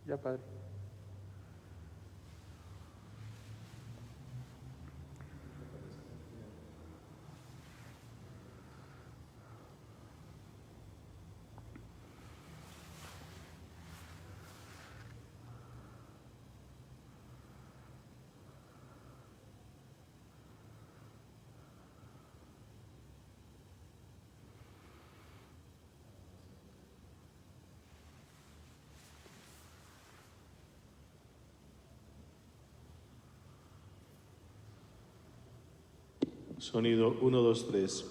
Ya, Padre. Sonido 1, 2, 3.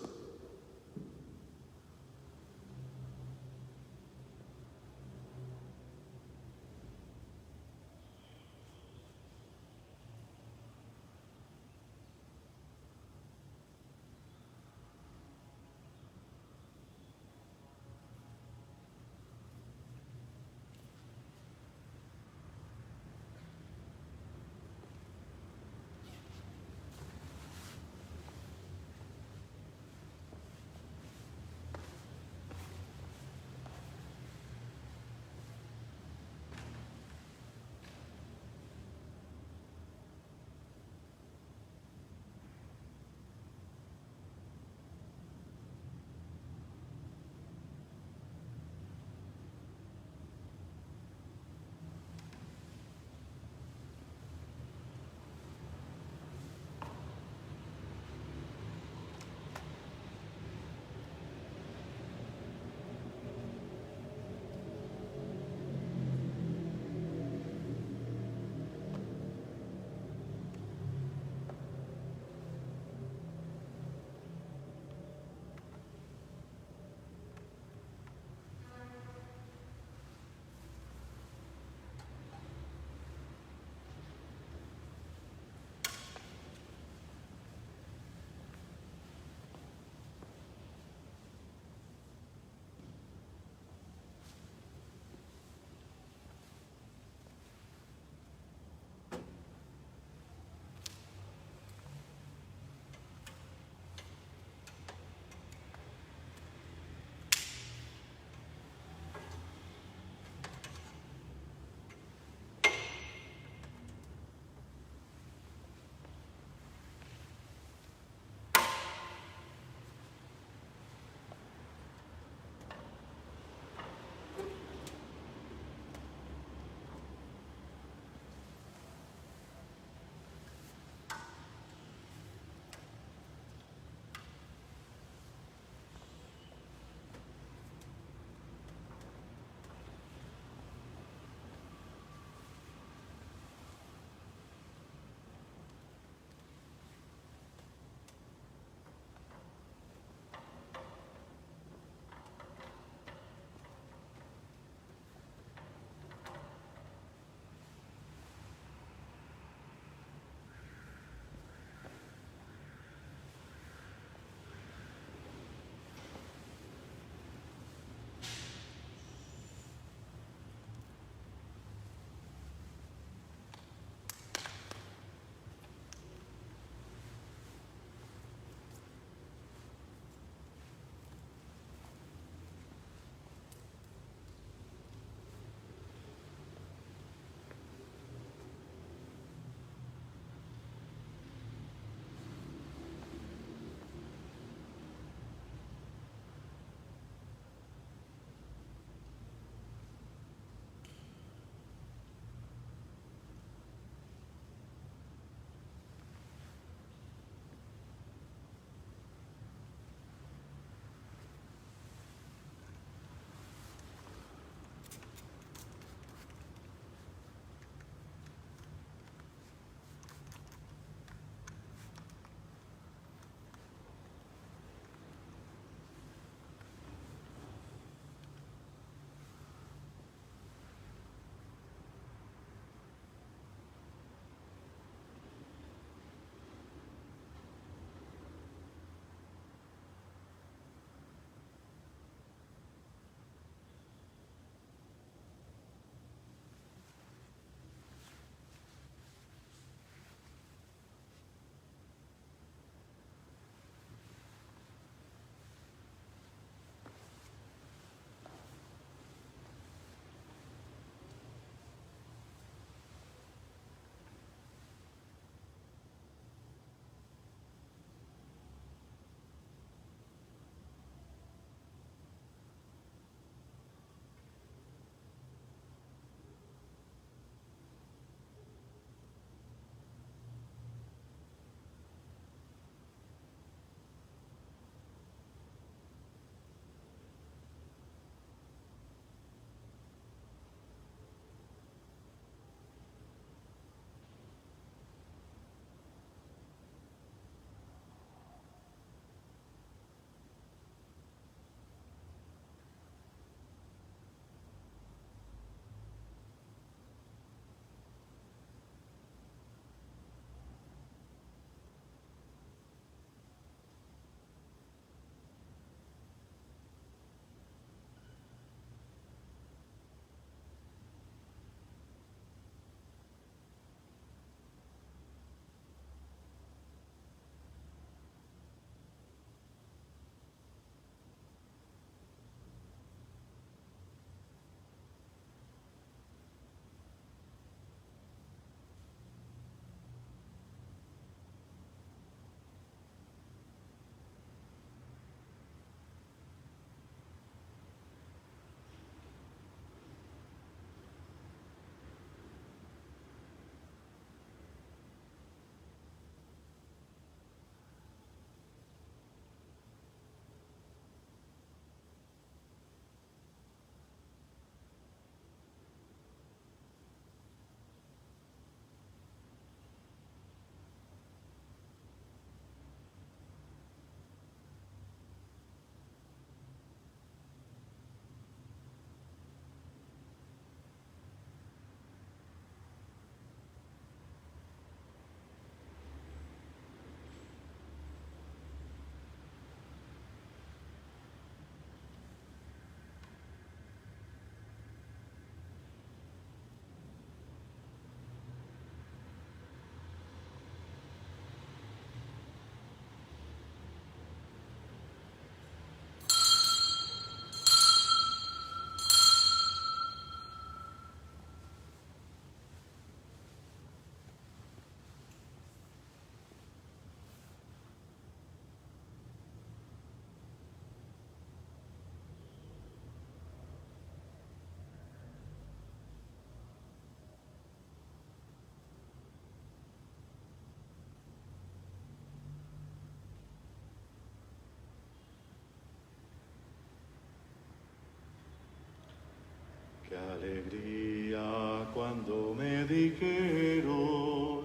alegría cuando me dijeron,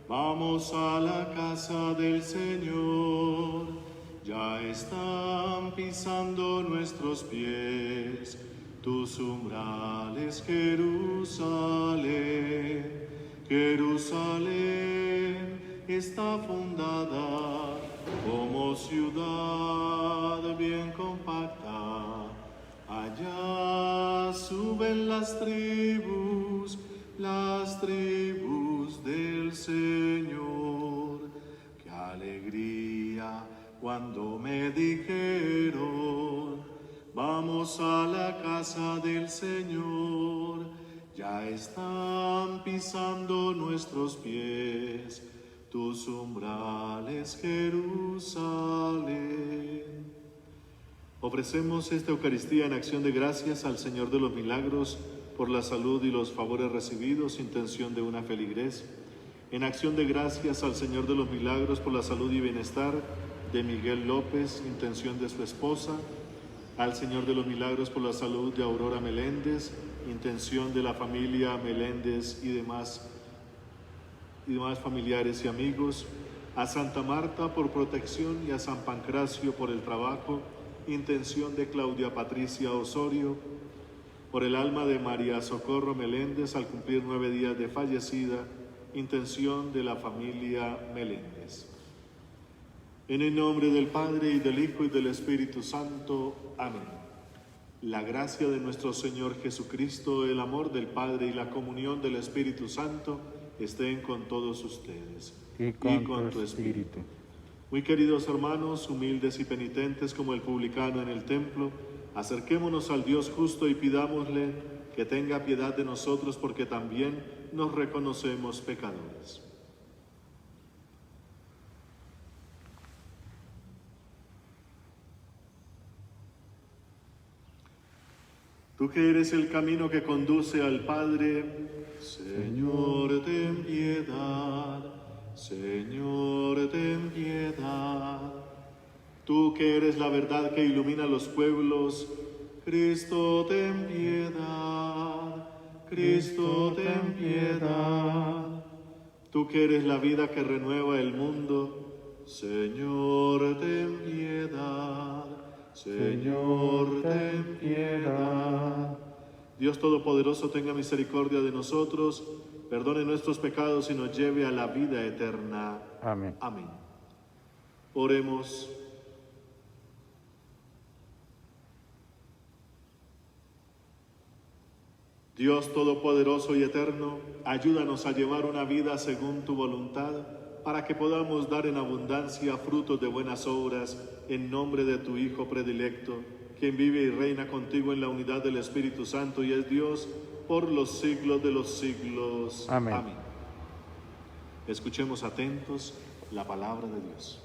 vamos a la casa del Señor. Ya están pisando nuestros pies tus umbrales, Jerusalén. Jerusalén está fundada como ciudad bien compacta. Allá suben las tribus del Señor. ¡Qué alegría cuando me dijeron, vamos a la casa del Señor! Ya están pisando nuestros pies tus umbrales, Jerusalén. Ofrecemos esta Eucaristía en acción de gracias al Señor de los Milagros por la salud y los favores recibidos, intención de una feligres. En acción de gracias al Señor de los Milagros por la salud y bienestar de Miguel López, intención de su esposa. Al Señor de los Milagros por la salud de Aurora Meléndez, intención de la familia Meléndez y demás familiares y amigos. A Santa Marta por protección y a San Pancracio por el trabajo, intención de Claudia Patricia Osorio. Por el alma de María Socorro Meléndez al cumplir 9 días de fallecida, intención de la familia Meléndez. En el nombre del Padre, y del Hijo, y del Espíritu Santo. Amén. La gracia de nuestro Señor Jesucristo, el amor del Padre y la comunión del Espíritu Santo estén con todos ustedes. Y con tu espíritu. Muy queridos hermanos, humildes y penitentes como el publicano en el templo, acerquémonos al Dios justo y pidámosle que tenga piedad de nosotros, porque también nos reconocemos pecadores. Tú que eres el camino que conduce al Padre, Señor, ten piedad. Señor, ten piedad. Tú que eres la verdad que ilumina los pueblos, Cristo, ten piedad. Cristo, ten piedad. Tú que eres la vida que renueva el mundo, Señor, ten piedad. Señor, ten piedad. Dios Todopoderoso, tenga misericordia de nosotros, perdone nuestros pecados y nos lleve a la vida eterna. Amén. Amén. Oremos. Dios Todopoderoso y Eterno, ayúdanos a llevar una vida según tu voluntad, para que podamos dar en abundancia frutos de buenas obras, en nombre de tu Hijo predilecto, quien vive y reina contigo en la unidad del Espíritu Santo y es Dios por los siglos de los siglos. Amén. Amén. Escuchemos atentos la palabra de Dios.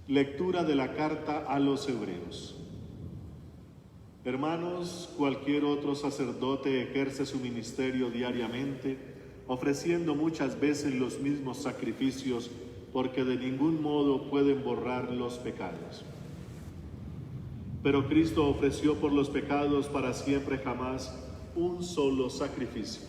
Lectura de la carta a los Hebreos. Hermanos, cualquier otro sacerdote ejerce su ministerio diariamente, ofreciendo muchas veces los mismos sacrificios, porque de ningún modo pueden borrar los pecados. Pero Cristo ofreció por los pecados para siempre jamás un solo sacrificio.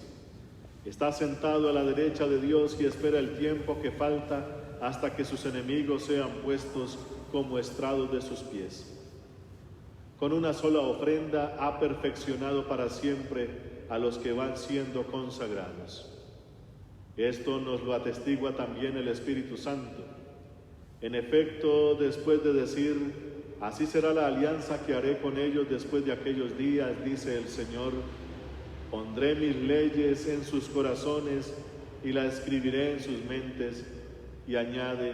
Está sentado a la derecha de Dios y espera el tiempo que falta hasta que sus enemigos sean puestos como estrados de sus pies. Con una sola ofrenda ha perfeccionado para siempre a los que van siendo consagrados. Esto nos lo atestigua también el Espíritu Santo. En efecto, después de decir, así será la alianza que haré con ellos después de aquellos días, dice el Señor, pondré mis leyes en sus corazones y las escribiré en sus mentes. Y añade,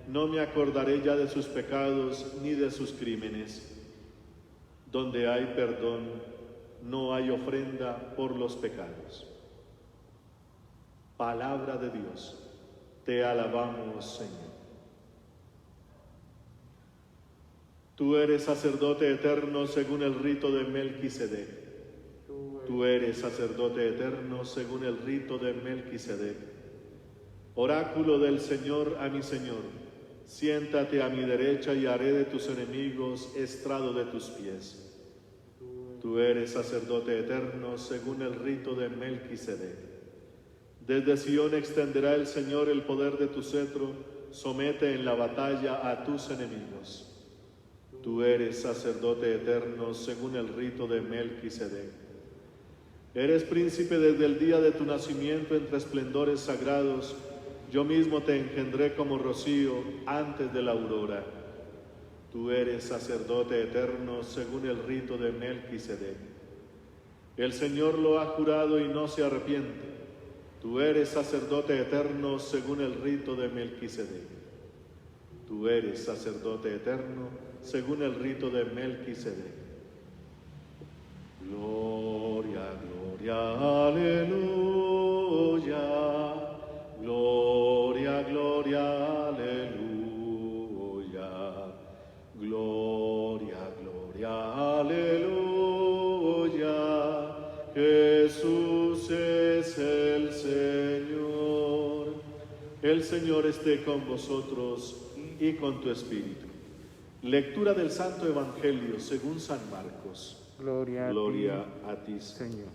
no me acordaré ya de sus pecados ni de sus crímenes. Donde hay perdón, no hay ofrenda por los pecados. Palabra de Dios, te alabamos, Señor. Tú eres sacerdote eterno según el rito de Melquisedec. Tú eres sacerdote eterno según el rito de Melquisedec. Oráculo del Señor a mi Señor, Siéntate a mi derecha y haré de tus enemigos estrado de tus pies. Tú eres sacerdote eterno según el rito de Melquisedec. Desde Sión extenderá el Señor el poder de tu cetro, somete en la batalla a tus enemigos. Tú eres sacerdote eterno según el rito de Melquisedec. Eres príncipe desde el día de tu nacimiento entre esplendores sagrados. Yo mismo te engendré como rocío antes de la aurora. Tú eres sacerdote eterno según el rito de Melquisedec. El Señor lo ha jurado y no se arrepiente. Tú eres sacerdote eterno según el rito de Melquisedec. Tú eres sacerdote eterno según el rito de Melquisedec. Gloria, gloria, aleluya. Gloria, gloria, aleluya. Gloria, gloria, aleluya. Jesús es el Señor. El Señor esté con vosotros y con tu espíritu. Lectura del Santo Evangelio según San Marcos. Gloria a ti, Señor.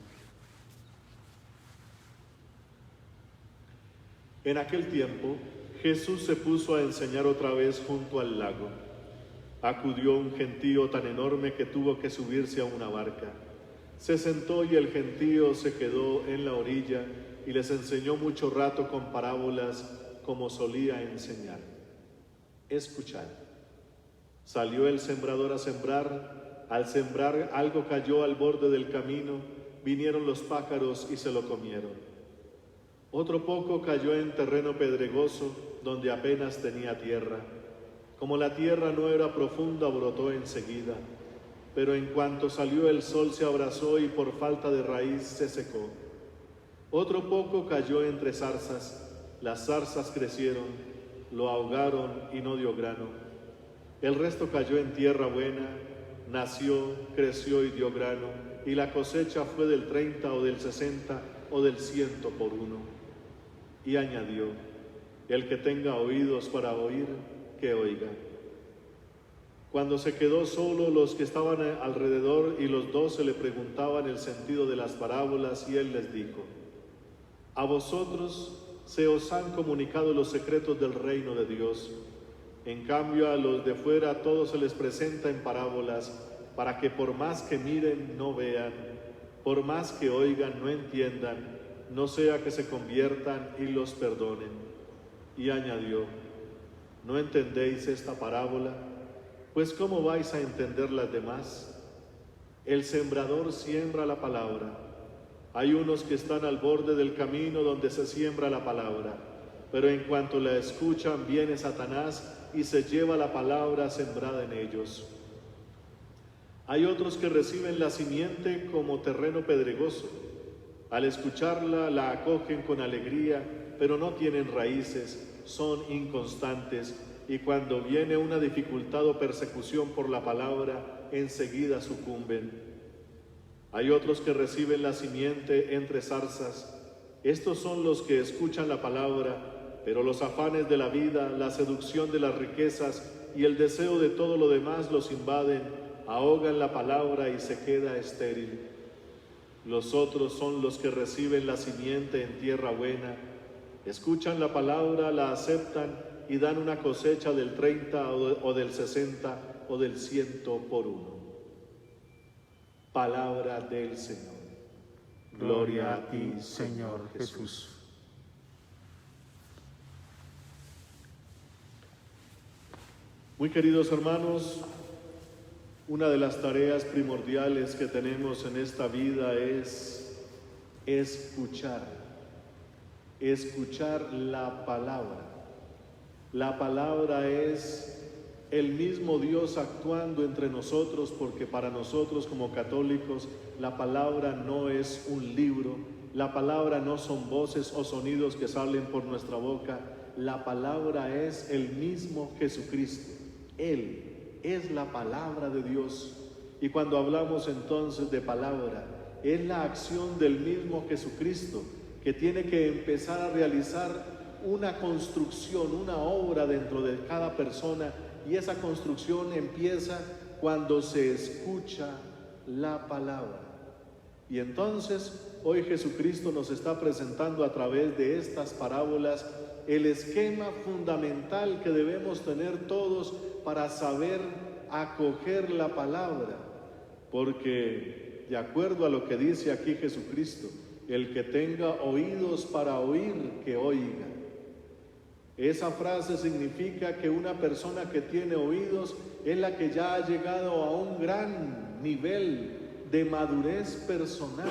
En aquel tiempo, Jesús se puso a enseñar otra vez junto al lago. Acudió un gentío tan enorme que tuvo que subirse a una barca. Se sentó y el gentío se quedó en la orilla y les enseñó mucho rato con parábolas como solía enseñar. Escuchad. Salió el sembrador a sembrar. Al sembrar algo cayó al borde del camino, vinieron los pájaros y se lo comieron. Otro poco cayó en terreno pedregoso, donde apenas tenía tierra. Como la tierra no era profunda, brotó enseguida, pero en cuanto salió el sol se abrasó y por falta de raíz se secó. Otro poco cayó entre zarzas, las zarzas crecieron, lo ahogaron y no dio grano. El resto cayó en tierra buena, nació, creció y dio grano, y la cosecha fue del 30 o del 60 o del 100 por uno. Y añadió, el que tenga oídos para oír, que oiga. Cuando se quedó solo, los que estaban alrededor y los 12 le preguntaban el sentido de las parábolas, y él les dijo, a vosotros se os han comunicado los secretos del reino de Dios. En cambio, a los de fuera todo se les presenta en parábolas, para que por más que miren no vean, por más que oigan no entiendan, no sea que se conviertan y los perdonen. Y añadió, ¿no entendéis esta parábola? Pues ¿cómo vais a entender las demás? El sembrador siembra la palabra. Hay unos que están al borde del camino donde se siembra la palabra, pero en cuanto la escuchan viene Satanás y se lleva la palabra sembrada en ellos. Hay otros que reciben la simiente como terreno pedregoso. Al escucharla la acogen con alegría, pero no tienen raíces, son inconstantes, y cuando viene una dificultad o persecución por la palabra, enseguida sucumben. Hay otros que reciben la simiente entre zarzas. Estos son los que escuchan la palabra, pero los afanes de la vida, la seducción de las riquezas y el deseo de todo lo demás los invaden, ahogan la palabra y se queda estéril. Los otros son los que reciben la simiente en tierra buena, escuchan la palabra, la aceptan y dan una cosecha del 30 o del 60 o del 100 por uno. Palabra del Señor. Gloria a ti, Señor Jesús. Muy queridos hermanos, una de las tareas primordiales que tenemos en esta vida es escuchar la palabra. La palabra es el mismo Dios actuando entre nosotros, porque para nosotros como católicos la palabra no es un libro, la palabra no son voces o sonidos que salen por nuestra boca, la palabra es el mismo Jesucristo. Él es la palabra de Dios. Y cuando hablamos entonces de palabra, es la acción del mismo Jesucristo que tiene que empezar a realizar una construcción, una obra dentro de cada persona, y esa construcción empieza cuando se escucha la palabra. Y entonces hoy Jesucristo nos está presentando a través de estas parábolas el esquema fundamental que debemos tener todos para saber acoger la palabra, porque de acuerdo a lo que dice aquí Jesucristo, el que tenga oídos para oír, que oiga. Esa frase significa que una persona que tiene oídos es la que ya ha llegado a un gran nivel de madurez personal.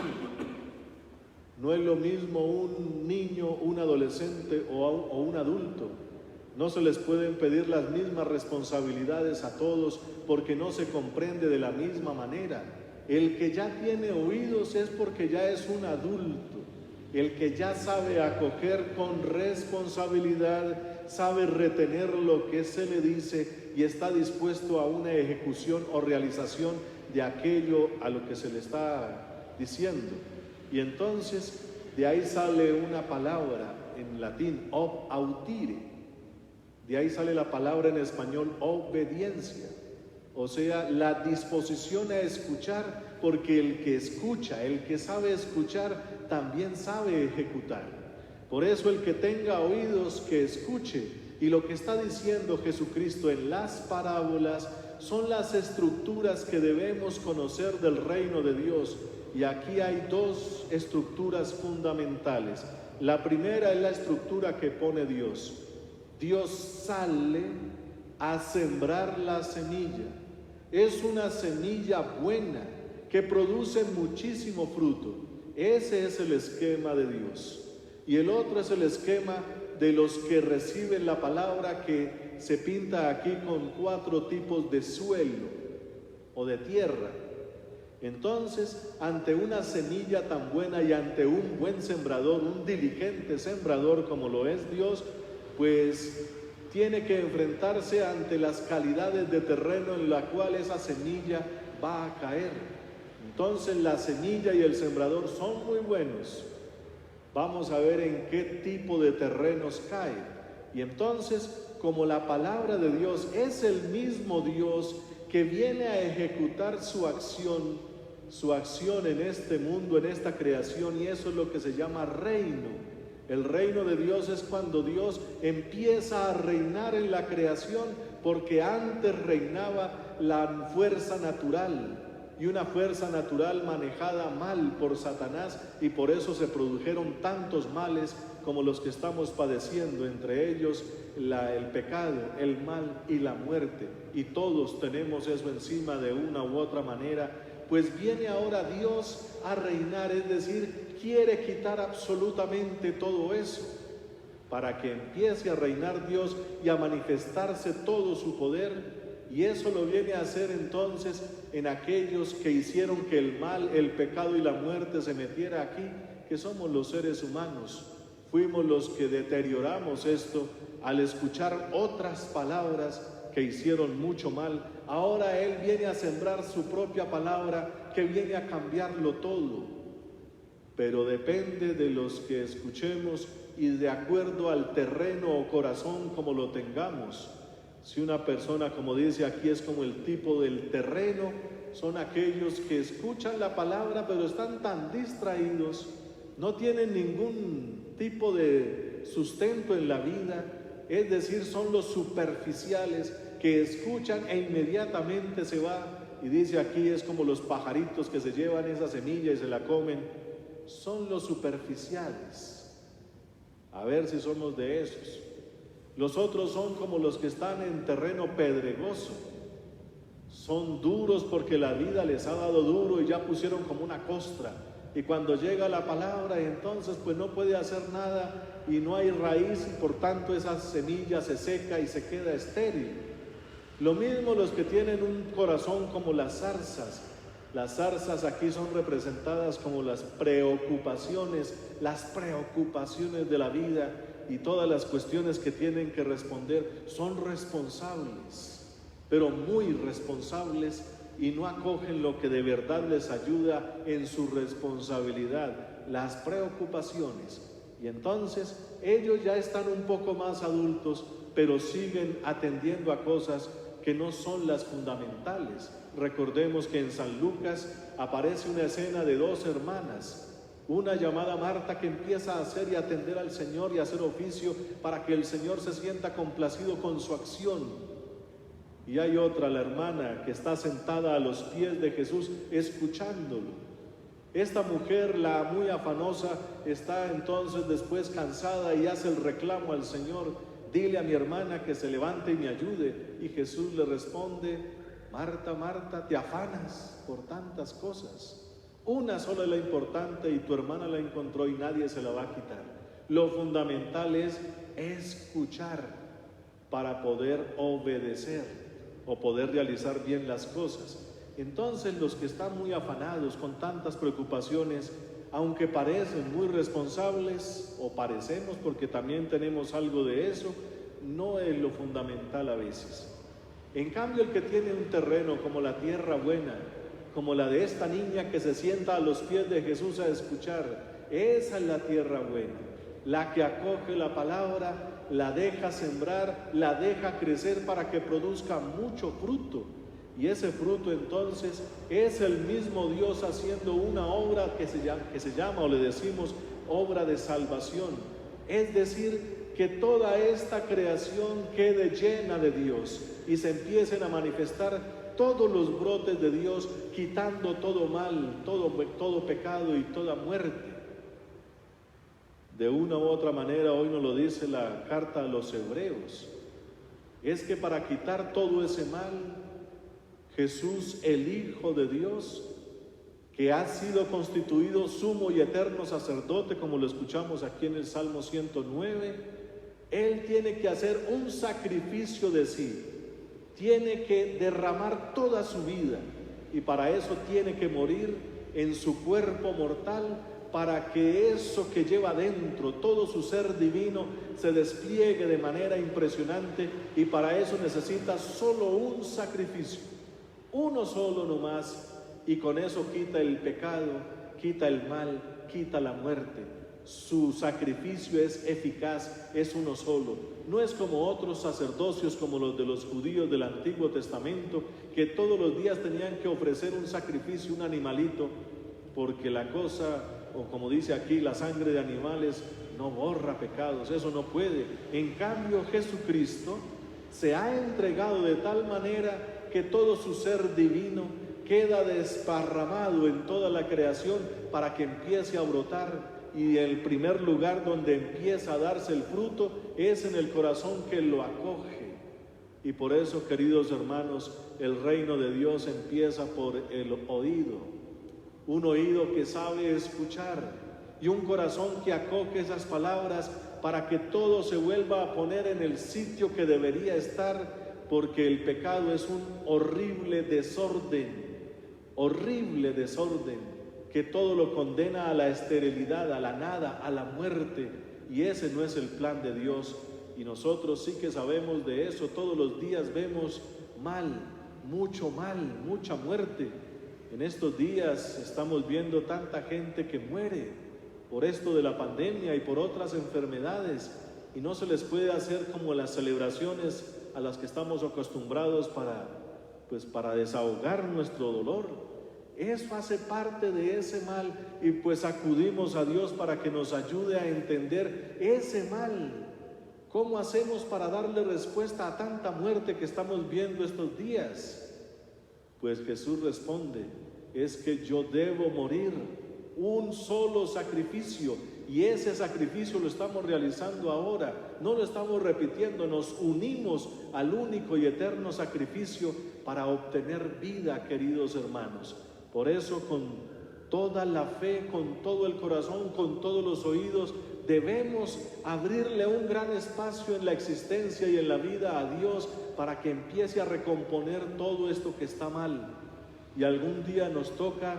No es lo mismo un niño, un adolescente o un adulto. No se les pueden pedir las mismas responsabilidades a todos porque no se comprende de la misma manera. El que ya tiene oídos es porque ya es un adulto. El que ya sabe acoger con responsabilidad, sabe retener lo que se le dice y está dispuesto a una ejecución o realización de aquello a lo que se le está diciendo. Y entonces de ahí sale una palabra en latín, ob audire. De ahí sale la palabra en español obediencia, o sea, la disposición a escuchar, porque el que escucha, el que sabe escuchar, también sabe ejecutar. Por eso el que tenga oídos, que escuche. Y lo que está diciendo Jesucristo en las parábolas son las estructuras que debemos conocer del reino de Dios. Y aquí hay dos estructuras fundamentales. La primera es la estructura que pone Dios. Dios sale a sembrar la semilla. Es una semilla buena que produce muchísimo fruto. Ese es el esquema de Dios. Y el otro es el esquema de los que reciben la palabra, que se pinta aquí con 4 tipos de suelo o de tierra. Entonces, ante una semilla tan buena y ante un buen sembrador, un diligente sembrador como lo es Dios, pues tiene que enfrentarse ante las calidades de terreno en la cual esa semilla va a caer. Entonces la semilla y el sembrador son muy buenos. Vamos a ver en qué tipo de terrenos cae. Y entonces, como la palabra de Dios es el mismo Dios que viene a ejecutar su acción en este mundo, en esta creación, y eso es lo que se llama reino. El reino de Dios es cuando Dios empieza a reinar en la creación, porque antes reinaba la fuerza natural, y una fuerza natural manejada mal por Satanás, y por eso se produjeron tantos males como los que estamos padeciendo, entre ellos el pecado, el mal y la muerte, y todos tenemos eso encima de una u otra manera. Pues viene ahora Dios a reinar, es decir, quiere quitar absolutamente todo eso, para que empiece a reinar Dios y a manifestarse todo su poder. Y eso lo viene a hacer entonces en aquellos que hicieron que el mal, el pecado y la muerte se metiera aquí, que somos los seres humanos. Fuimos los que deterioramos esto al escuchar otras palabras que hicieron mucho mal. Ahora Él viene a sembrar su propia palabra, que viene a cambiarlo todo. Pero depende de los que escuchemos y de acuerdo al terreno o corazón como lo tengamos. Si una persona, como dice aquí, es como el tipo del terreno, son aquellos que escuchan la palabra pero están tan distraídos, no tienen ningún tipo de sustento en la vida, es decir, son los superficiales que escuchan e inmediatamente se va. Y dice aquí, es como los pajaritos que se llevan esa semilla y se la comen. Son los superficiales. A ver si somos de esos. Los otros son como los que están en terreno pedregoso. Son duros porque la vida les ha dado duro y ya pusieron como una costra. Y cuando llega la palabra, entonces pues no puede hacer nada y no hay raíz, y por tanto esa semilla se seca y se queda estéril. Lo mismo los que tienen un corazón como las zarzas. Las zarzas aquí son representadas como las preocupaciones de la vida, y todas las cuestiones que tienen que responder. Son responsables, pero muy responsables, y no acogen lo que de verdad les ayuda en su responsabilidad. Las preocupaciones. Y entonces ellos ya están un poco más adultos, pero siguen atendiendo a cosas que no son las fundamentales. Recordemos que en San Lucas aparece una escena de dos hermanas, una llamada Marta que empieza a hacer y atender al Señor y a hacer oficio para que el Señor se sienta complacido con su acción. Y hay otra, la hermana, que está sentada a los pies de Jesús escuchándolo. Esta mujer, la muy afanosa, está entonces después cansada y hace el reclamo al Señor: dile a mi hermana que se levante y me ayude. Y Jesús le responde: Marta, Marta, te afanas por tantas cosas. Una sola es la importante y tu hermana la encontró y nadie se la va a quitar. Lo fundamental es escuchar para poder obedecer o poder realizar bien las cosas. Entonces los que están muy afanados con tantas preocupaciones, aunque parecen muy responsables, o parecemos porque también tenemos algo de eso, no es lo fundamental a veces. En cambio, el que tiene un terreno como la tierra buena, como la de esta niña que se sienta a los pies de Jesús a escuchar, esa es la tierra buena, la que acoge la palabra, la deja sembrar, la deja crecer para que produzca mucho fruto. Y ese fruto entonces es el mismo Dios haciendo una obra que se llama o le decimos obra de salvación. Es decir, que toda esta creación quede llena de Dios y se empiecen a manifestar todos los brotes de Dios, quitando todo mal, todo pecado y toda muerte. De una u otra manera, hoy nos lo dice la carta a los Hebreos, es que para quitar todo ese mal, Jesús, el Hijo de Dios, que ha sido constituido sumo y eterno sacerdote, como lo escuchamos aquí en el Salmo 109, Él tiene que hacer un sacrificio de sí, tiene que derramar toda su vida, y para eso tiene que morir en su cuerpo mortal, para que eso que lleva dentro, todo su ser divino, se despliegue de manera impresionante, y para eso necesita solo un sacrificio, uno solo nomás, y con eso quita el pecado, quita el mal, quita la muerte. Su sacrificio es eficaz, es uno solo. No es como otros sacerdocios como los de los judíos del Antiguo Testamento, que todos los días tenían que ofrecer un sacrificio, un animalito, porque la cosa, o como dice aquí, la sangre de animales no borra pecados, eso no puede. En cambio, Jesucristo se ha entregado de tal manera que todo su ser divino queda desparramado en toda la creación para que empiece a brotar. Y el primer lugar donde empieza a darse el fruto es en el corazón que lo acoge. Y por eso, queridos hermanos, el reino de Dios empieza por el oído. Un oído que sabe escuchar y un corazón que acoge esas palabras para que todo se vuelva a poner en el sitio que debería estar, porque el pecado es un horrible desorden que todo lo condena a la esterilidad, a la nada, a la muerte, y ese no es el plan de Dios. Y nosotros sí que sabemos de eso, todos los días vemos mal, mucha muerte. En estos días estamos viendo tanta gente que muere por esto de la pandemia y por otras enfermedades, y no se les puede hacer como las celebraciones a las que estamos acostumbrados para desahogar nuestro dolor. Eso hace parte de ese mal, y pues acudimos a Dios para que nos ayude a entender ese mal. ¿Cómo hacemos para darle respuesta a tanta muerte que estamos viendo estos días? Pues Jesús responde: es que yo debo morir, un solo sacrificio, y ese sacrificio lo estamos realizando ahora, no lo estamos repitiendo, nos unimos al único y eterno sacrificio para obtener vida, queridos hermanos. Por eso, con toda la fe, con todo el corazón, con todos los oídos, debemos abrirle un gran espacio en la existencia y en la vida a Dios para que empiece a recomponer todo esto que está mal. Y algún día nos toca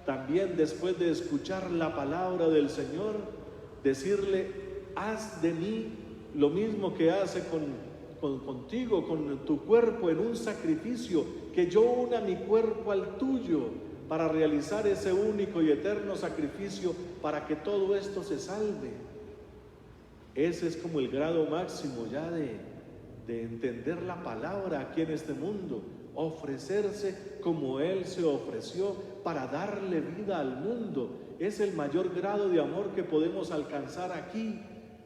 también, después de escuchar la palabra del Señor, decirle: haz de mí lo mismo que hace contigo, con tu cuerpo, en un sacrificio, que yo una mi cuerpo al tuyo, para realizar ese único y eterno sacrificio, para que todo esto se salve. Ese es como el grado máximo ya de entender la palabra aquí en este mundo, ofrecerse como Él se ofreció para darle vida al mundo. Es el mayor grado de amor que podemos alcanzar aquí,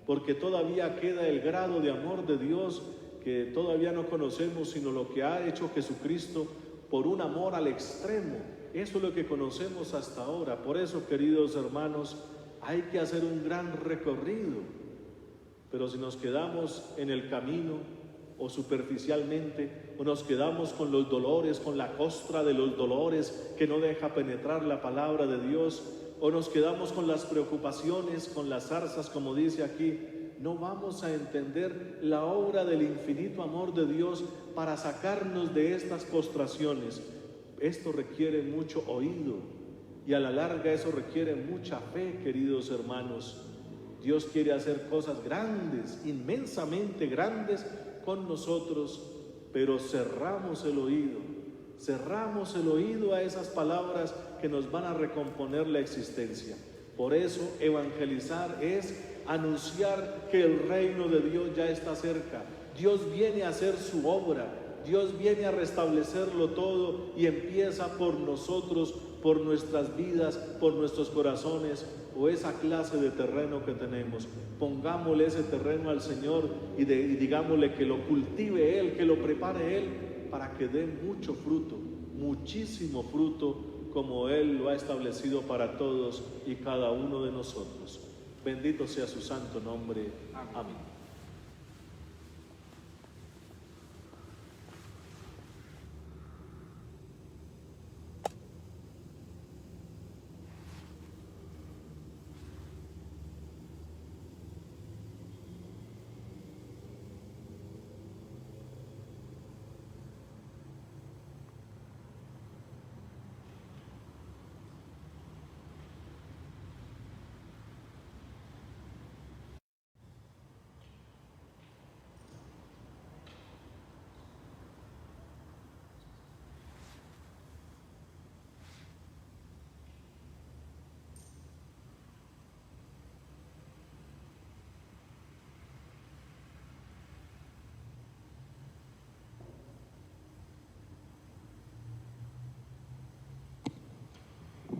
porque todavía queda el grado de amor de Dios que todavía no conocemos, sino lo que ha hecho Jesucristo por un amor al extremo. Eso es lo que conocemos hasta ahora. Por eso, queridos hermanos, hay que hacer un gran recorrido. Pero si nos quedamos en el camino o superficialmente, o nos quedamos con los dolores, con la costra de los dolores que no deja penetrar la palabra de Dios, o nos quedamos con las preocupaciones, con las zarzas, como dice aquí, no vamos a entender la obra del infinito amor de Dios para sacarnos de estas postraciones. Esto requiere mucho oído y a la larga eso requiere mucha fe, queridos hermanos. Dios quiere hacer cosas grandes, inmensamente grandes con nosotros, pero cerramos el oído a esas palabras que nos van a recomponer la existencia. Por eso evangelizar es anunciar que el reino de Dios ya está cerca. Dios viene a hacer su obra, Dios viene a restablecerlo todo y empieza por nosotros, por nuestras vidas, por nuestros corazones o esa clase de terreno que tenemos. Pongámosle ese terreno al Señor y digámosle que lo cultive Él, que lo prepare Él para que dé mucho fruto, muchísimo fruto, como Él lo ha establecido para todos y cada uno de nosotros. Bendito sea su santo nombre. Amén.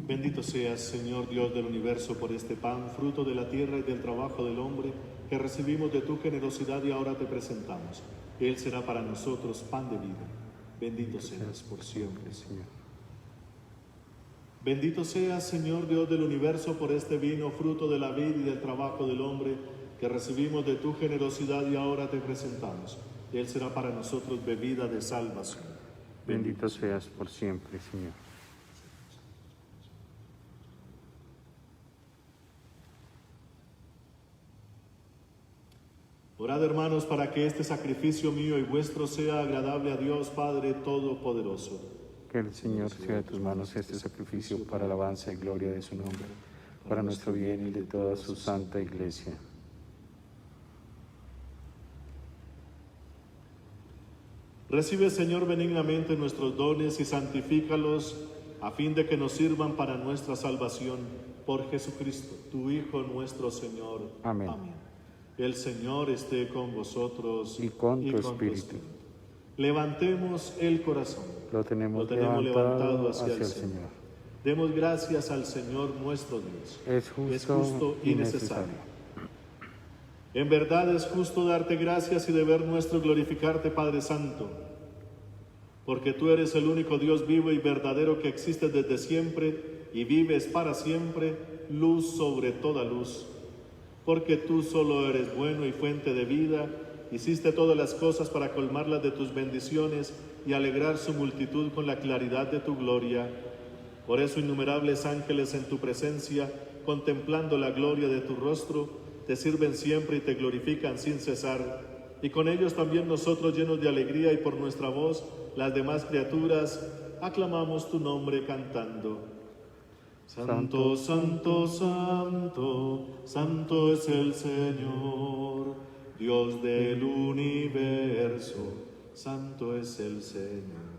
Bendito seas, Señor Dios del universo, por este pan, fruto de la tierra y del trabajo del hombre, que recibimos de tu generosidad y ahora te presentamos. Él será para nosotros pan de vida. Bendito seas por siempre, Señor. Bendito seas, Señor Dios del universo, por este vino, fruto de la vid y del trabajo del hombre, que recibimos de tu generosidad y ahora te presentamos. Él será para nosotros bebida de salvación. Bendito seas por siempre, Señor. Orad, hermanos, para que este sacrificio mío y vuestro sea agradable a Dios Padre Todopoderoso. Que el Señor sea de tus manos este sacrificio para alabanza y gloria de su nombre, para nuestro bien y de toda su santa Iglesia. Recibe, Señor, benignamente nuestros dones y santifícalos a fin de que nos sirvan para nuestra salvación por Jesucristo, tu Hijo nuestro Señor. Amén. Amén. El Señor esté con vosotros y con tu espíritu. Levantemos el corazón. Lo tenemos levantado hacia el Señor. Demos gracias al Señor nuestro Dios. Es justo y necesario. En verdad es justo darte gracias y deber nuestro glorificarte, Padre Santo, porque tú eres el único Dios vivo y verdadero que existe desde siempre y vives para siempre, luz sobre toda luz. Porque tú solo eres bueno y fuente de vida, hiciste todas las cosas para colmarlas de tus bendiciones y alegrar su multitud con la claridad de tu gloria. Por eso innumerables ángeles en tu presencia, contemplando la gloria de tu rostro, te sirven siempre y te glorifican sin cesar. Y con ellos también nosotros, llenos de alegría y por nuestra voz, las demás criaturas, aclamamos tu nombre cantando. Santo, santo, santo, santo es el Señor, Dios del universo, santo es el Señor.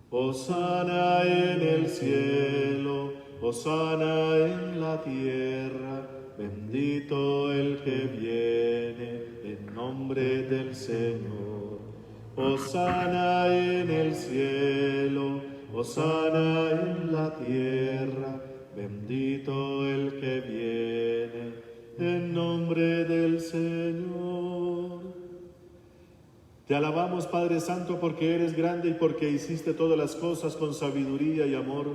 Hosana en el cielo, hosana en la tierra, bendito el que viene en nombre del Señor. Hosana en el cielo, hosana en la tierra, bendito el que viene en nombre del Señor. Te alabamos, Padre Santo, porque eres grande y porque hiciste todas las cosas con sabiduría y amor.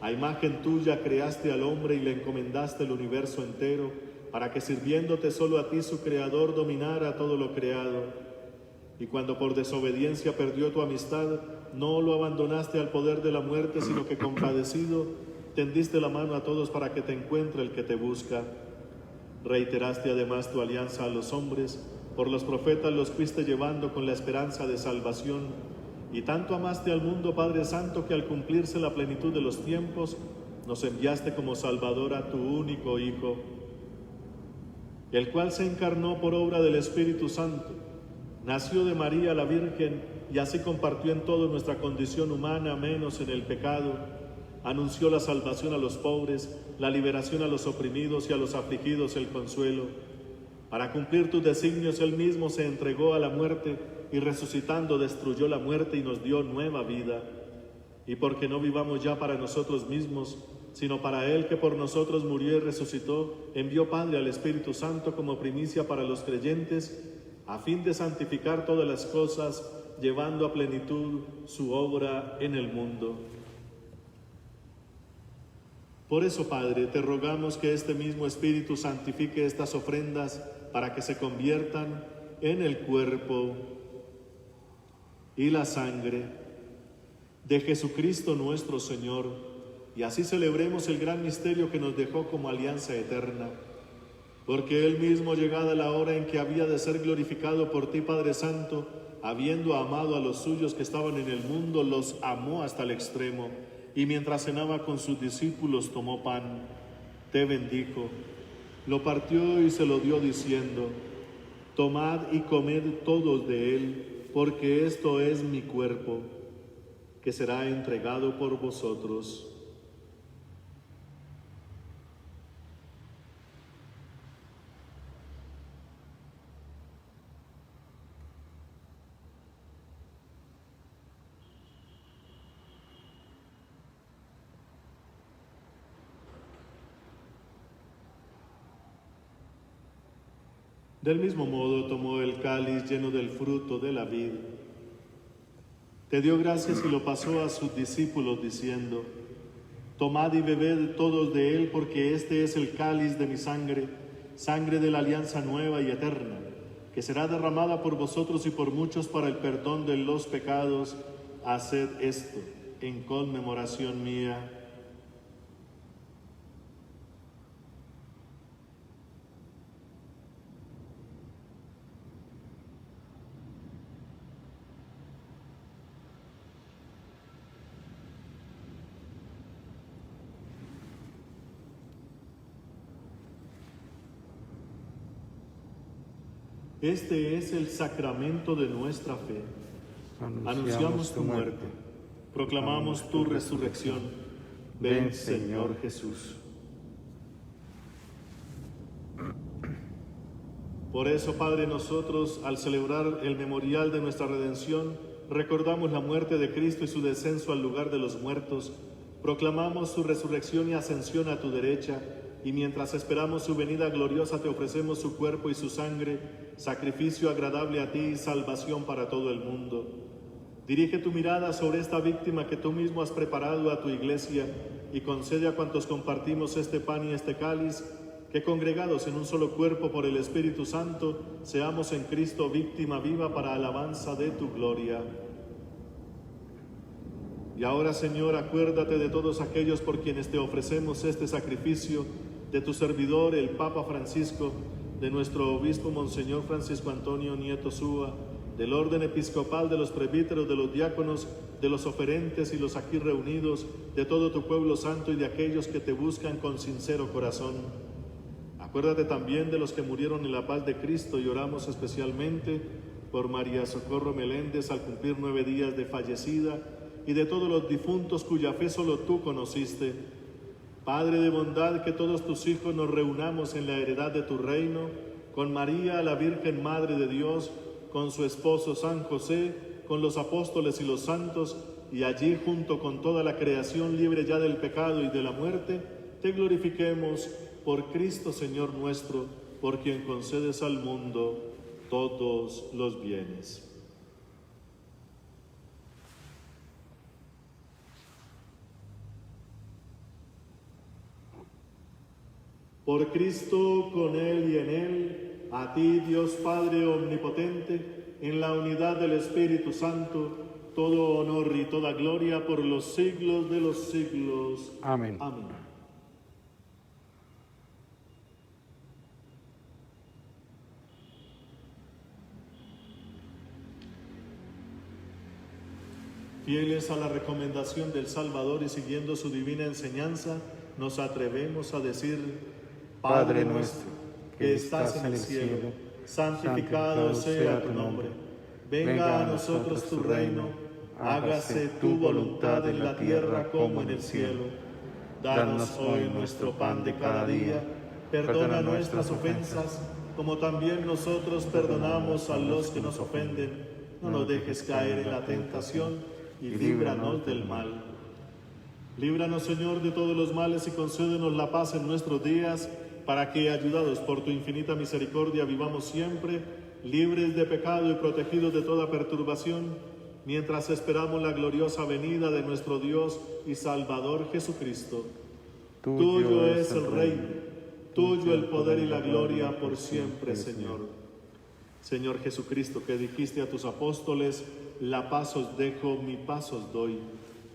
A imagen tuya creaste al hombre y le encomendaste el universo entero, para que sirviéndote solo a ti, su Creador, dominara todo lo creado. Y cuando por desobediencia perdió tu amistad, no lo abandonaste al poder de la muerte, sino que compadecido, tendiste la mano a todos para que te encuentre el que te busca. Reiteraste además tu alianza a los hombres, por los profetas los fuiste llevando con la esperanza de salvación, y tanto amaste al mundo, Padre Santo, que al cumplirse la plenitud de los tiempos, nos enviaste como Salvador a tu único Hijo, el cual se encarnó por obra del Espíritu Santo, nació de María la Virgen, y así compartió en todo nuestra condición humana, menos en el pecado. Anunció la salvación a los pobres, la liberación a los oprimidos y a los afligidos el consuelo. Para cumplir tus designios, Él mismo se entregó a la muerte y resucitando destruyó la muerte y nos dio nueva vida. Y porque no vivamos ya para nosotros mismos, sino para Él que por nosotros murió y resucitó, envió Padre al Espíritu Santo como primicia para los creyentes, a fin de santificar todas las cosas, llevando a plenitud su obra en el mundo. Por eso, Padre, te rogamos que este mismo Espíritu santifique estas ofrendas para que se conviertan en el cuerpo y la sangre de Jesucristo nuestro Señor, y así celebremos el gran misterio que nos dejó como alianza eterna. Porque Él mismo, llegada la hora en que había de ser glorificado por ti, Padre Santo, habiendo amado a los suyos que estaban en el mundo, los amó hasta el extremo. Y mientras cenaba con sus discípulos, tomó pan, te bendijo, lo partió y se lo dio diciendo: tomad y comed todos de él, porque esto es mi cuerpo, que será entregado por vosotros. Del mismo modo tomó el cáliz lleno del fruto de la vid, te dio gracias y lo pasó a sus discípulos diciendo: tomad y bebed todos de él, porque este es el cáliz de mi sangre, sangre de la alianza nueva y eterna, que será derramada por vosotros y por muchos para el perdón de los pecados. Haced esto en conmemoración mía. Este es el sacramento de nuestra fe. Anunciamos tu muerte, proclamamos tu resurrección. Ven, Señor Jesús. Por eso, Padre, nosotros, al celebrar el memorial de nuestra redención, recordamos la muerte de Cristo y su descenso al lugar de los muertos, proclamamos su resurrección y ascensión a tu derecha, y mientras esperamos su venida gloriosa, te ofrecemos su cuerpo y su sangre, sacrificio agradable a ti y salvación para todo el mundo. Dirige tu mirada sobre esta víctima que tú mismo has preparado a tu iglesia, y concede a cuantos compartimos este pan y este cáliz, que congregados en un solo cuerpo por el Espíritu Santo, seamos en Cristo víctima viva para alabanza de tu gloria. Y ahora, Señor, acuérdate de todos aquellos por quienes te ofrecemos este sacrificio, de tu servidor, el Papa Francisco, de nuestro obispo Monseñor Francisco Antonio Nieto Súa, del orden episcopal, de los presbíteros, de los diáconos, de los oferentes y los aquí reunidos, de todo tu pueblo santo y de aquellos que te buscan con sincero corazón. Acuérdate también de los que murieron en la paz de Cristo, y oramos especialmente por María Socorro Meléndez al cumplir 9 días de fallecida, y de todos los difuntos cuya fe solo tú conociste. Padre de bondad, que todos tus hijos nos reunamos en la heredad de tu reino, con María, la Virgen Madre de Dios, con su esposo San José, con los apóstoles y los santos, y allí junto con toda la creación libre ya del pecado y de la muerte, te glorifiquemos por Cristo Señor nuestro, por quien concedes al mundo todos los bienes. Por Cristo, con Él y en Él, a ti, Dios Padre Omnipotente, en la unidad del Espíritu Santo, todo honor y toda gloria por los siglos de los siglos. Amén. Amén. Fieles a la recomendación del Salvador y siguiendo su divina enseñanza, nos atrevemos a decir: Padre nuestro, que estás en el cielo, santificado sea tu nombre. Venga a nosotros tu reino, hágase tu voluntad en la tierra como en el cielo. Danos hoy nuestro pan de cada día, perdona nuestras ofensas, como también nosotros perdonamos a los que nos ofenden. No nos dejes caer en la tentación y líbranos del mal. Líbranos, Señor, de todos los males y concédenos la paz en nuestros días, para que, ayudados por tu infinita misericordia, vivamos siempre libres de pecado y protegidos de toda perturbación, mientras esperamos la gloriosa venida de nuestro Dios y Salvador Jesucristo. Tuyo es el reino, tuyo el poder y la gloria por siempre, Señor. Señor Jesucristo, que dijiste a tus apóstoles: la paz os dejo, mi paz os doy.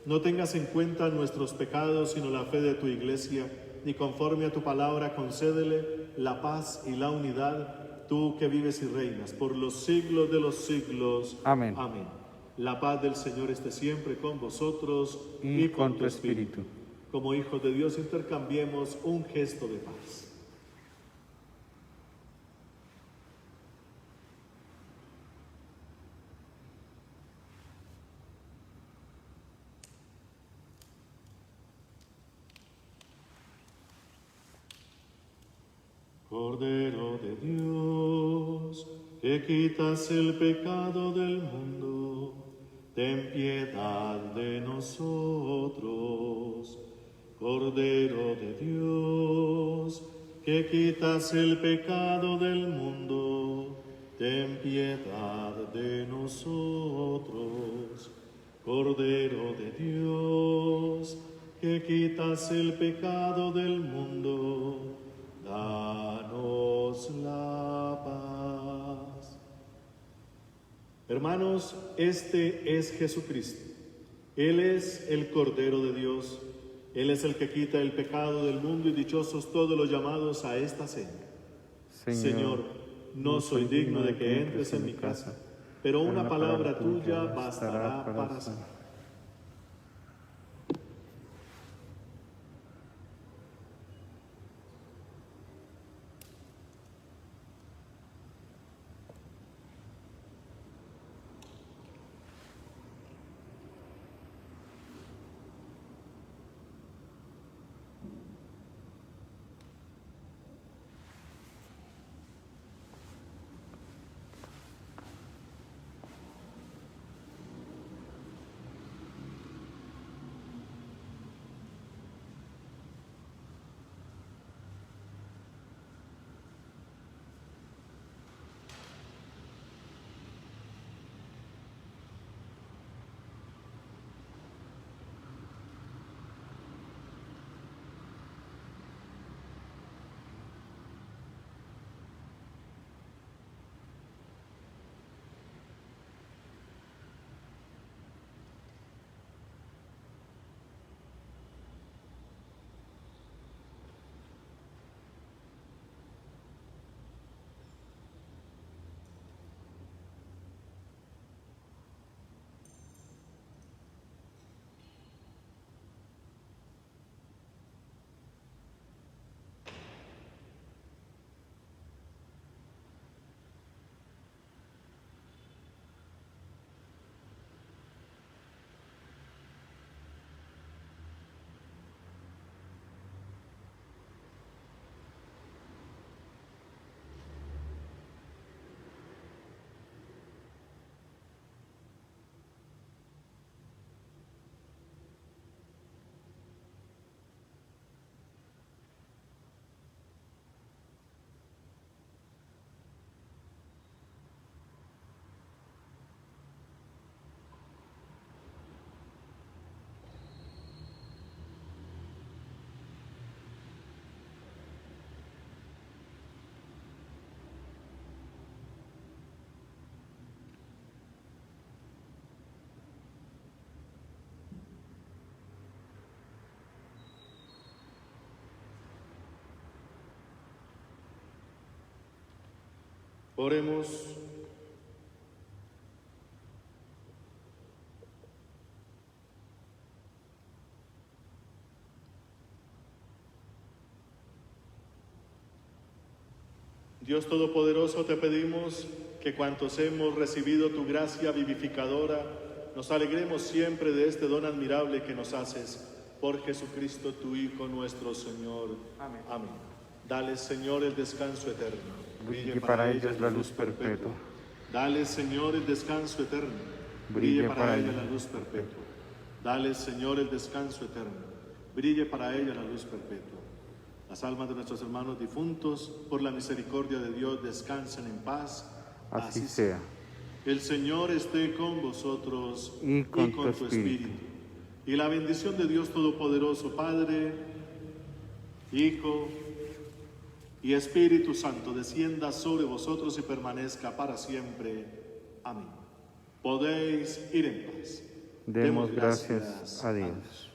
No tengas en cuenta nuestros pecados, sino la fe de tu Iglesia, y conforme a tu palabra concédele la paz y la unidad, tú que vives y reinas por los siglos de los siglos. Amén. Amén. La paz del Señor esté siempre con vosotros Y con tu espíritu. Como hijos de Dios intercambiemos un gesto de paz. Cordero de Dios, que quitas el pecado del mundo, ten piedad de nosotros. Cordero de Dios, que quitas el pecado del mundo, ten piedad de nosotros. Cordero de Dios, que quitas el pecado del mundo, danos la paz. Hermanos, este es Jesucristo. Él es el Cordero de Dios. Él es el que quita el pecado del mundo, y dichosos todos los llamados a esta cena. Señor, no soy digno de que entres en mi casa, pero una palabra tuya bastará para sanar. Oremos. Dios Todopoderoso, te pedimos que cuantos hemos recibido tu gracia vivificadora, nos alegremos siempre de este don admirable que nos haces. Por Jesucristo, tu Hijo, nuestro Señor. Amén. Amén. Dale, Señor, el descanso eterno. Brille para ellos la luz perpetua. Dale, Señor, el descanso eterno. Brille para ella ellos la luz perpetua. Dale, Señor, el descanso eterno. Brille para ella la luz perpetua. Las almas de nuestros hermanos difuntos, por la misericordia de Dios, descansen en paz. Así sea. El Señor esté con vosotros Y con tu espíritu. Y la bendición de Dios Todopoderoso, Padre, Hijo y Espíritu Santo, descienda sobre vosotros y permanezca para siempre. Amén. Podéis ir en paz. Demos gracias a Dios.